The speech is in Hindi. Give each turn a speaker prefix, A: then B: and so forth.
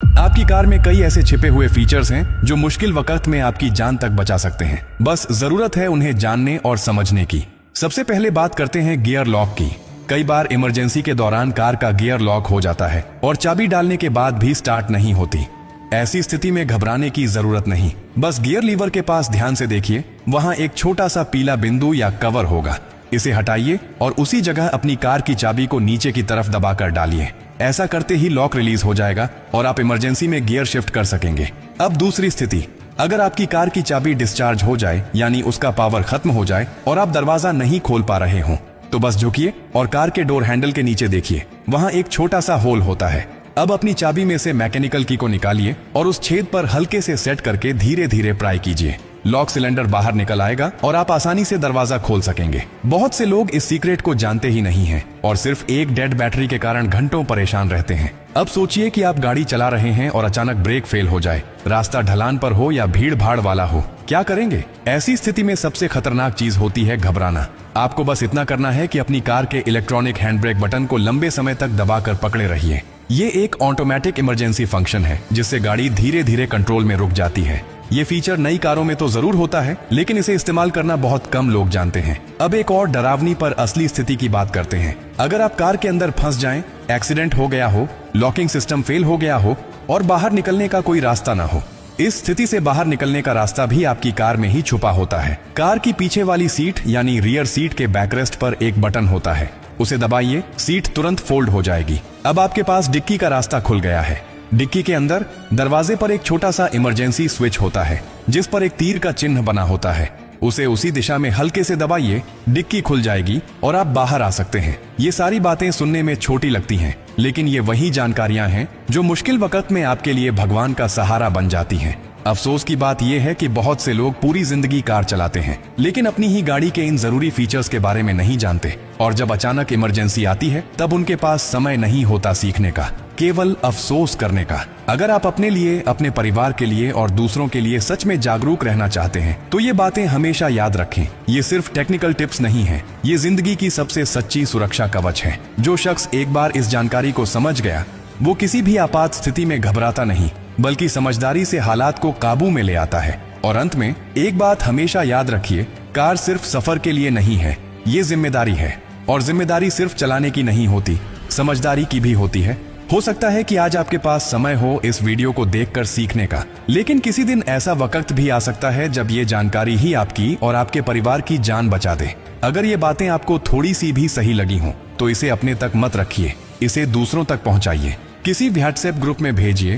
A: आपकी कार में कई ऐसे छिपे हुए फीचर्स हैं जो मुश्किल वक्त में आपकी जान तक बचा सकते हैं। बस जरूरत है उन्हें जानने और समझने की। सबसे पहले बात करते हैं गियर लॉक की। कई बार इमरजेंसी के दौरान कार का गियर लॉक हो जाता है और चाबी डालने के बाद भी स्टार्ट नहीं होती। ऐसी स्थिति में घबराने की जरूरत नहीं। बस गियर लीवर के पास ध्यान से देखिए, वहां एक छोटा सा पीला बिंदु या कवर होगा। इसे हटाइए और उसी जगह अपनी कार की चाबी को नीचे की तरफ दबाकर डालिए। ऐसा करते ही लॉक रिलीज हो जाएगा और आप इमरजेंसी में गियर शिफ्ट कर सकेंगे। अब दूसरी स्थिति, अगर आपकी कार की चाबी डिस्चार्ज हो जाए, यानी उसका पावर खत्म हो जाए और आप दरवाजा नहीं खोल पा रहे हो, तो बस झुकिए और कार के डोर हैंडल के नीचे देखिए, वहां एक छोटा सा होल होता है। अब अपनी चाबी में से मैकेनिकल की को निकालिए और उस छेद पर हल्के से सेट करके धीरे धीरे प्राई कीजिए। लॉक सिलेंडर बाहर निकल आएगा और आप आसानी से दरवाजा खोल सकेंगे। बहुत से लोग इस सीक्रेट को जानते ही नहीं हैं और सिर्फ एक डेड बैटरी के कारण घंटों परेशान रहते हैं। अब सोचिए कि आप गाड़ी चला रहे हैं और अचानक ब्रेक फेल हो जाए, रास्ता ढलान पर हो या भीड़ भाड़ वाला हो, क्या करेंगे? ऐसी स्थिति में सबसे खतरनाक चीज होती है घबराना। आपको बस इतना करना है कि अपनी कार के इलेक्ट्रॉनिक हैंड ब्रेक बटन को लंबे समय तक दबाकर पकड़े रहिए। ये एक ऑटोमेटिक इमरजेंसी फंक्शन है जिससे गाड़ी धीरे धीरे कंट्रोल में रुक जाती है। ये फीचर नई कारों में तो जरूर होता है, लेकिन इसे इस्तेमाल करना बहुत कम लोग जानते हैं। अब एक और डरावनी पर असली स्थिति की बात करते हैं। अगर आप कार के अंदर फंस जाएं, एक्सीडेंट हो गया हो, लॉकिंग सिस्टम फेल हो गया हो और बाहर निकलने का कोई रास्ता ना हो, इस स्थिति से बाहर निकलने का रास्ता भी आपकी कार में ही छुपा होता है। कार की पीछे वाली सीट यानी रियर सीट के बैकरेस्ट पर एक बटन होता है, उसे दबाइए, सीट तुरंत फोल्ड हो जाएगी। अब आपके पास डिक्की का रास्ता खुल गया है। डिक्की के अंदर दरवाजे पर एक छोटा सा इमरजेंसी स्विच होता है जिस पर एक तीर का चिन्ह बना होता है। उसे उसी दिशा में हल्के से दबाइए, डिक्की खुल जाएगी और आप बाहर आ सकते हैं। ये सारी बातें सुनने में छोटी लगती हैं, लेकिन ये वही जानकारियां हैं जो मुश्किल वक्त में आपके लिए भगवान का सहारा बन जाती हैं। अफसोस की बात यह है कि बहुत से लोग पूरी जिंदगी कार चलाते हैं लेकिन अपनी ही गाड़ी के इन जरूरी फीचर्स के बारे में नहीं जानते, और जब अचानक इमरजेंसी आती है तब उनके पास समय नहीं होता सीखने का, केवल अफसोस करने का। अगर आप अपने लिए, अपने परिवार के लिए और दूसरों के लिए सच में जागरूक रहना चाहते हैं तो ये बातें हमेशा याद रखें। ये सिर्फ टेक्निकल टिप्स नहीं है, ये जिंदगी की सबसे सच्ची सुरक्षा कवच है। जो शख्स एक बार इस जानकारी को समझ गया वो किसी भी आपात स्थिति में घबराता नहीं, बल्कि समझदारी से हालात को काबू में ले आता है। और अंत में एक बात हमेशा याद रखिए, कार सिर्फ सफर के लिए नहीं है, ये जिम्मेदारी है। और जिम्मेदारी सिर्फ चलाने की नहीं होती, समझदारी की भी होती है। हो सकता है कि आज आपके पास समय हो इस वीडियो को देखकर सीखने का, लेकिन किसी दिन ऐसा वक्त भी आ सकता है जब ये जानकारी ही आपकी और आपके परिवार की जान बचा दे। अगर ये बातें आपको थोड़ी सी भी सही लगी हों तो इसे अपने तक मत रखिए, इसे दूसरों तक पहुंचाइए, किसी व्हाट्सएप ग्रुप में भेजिए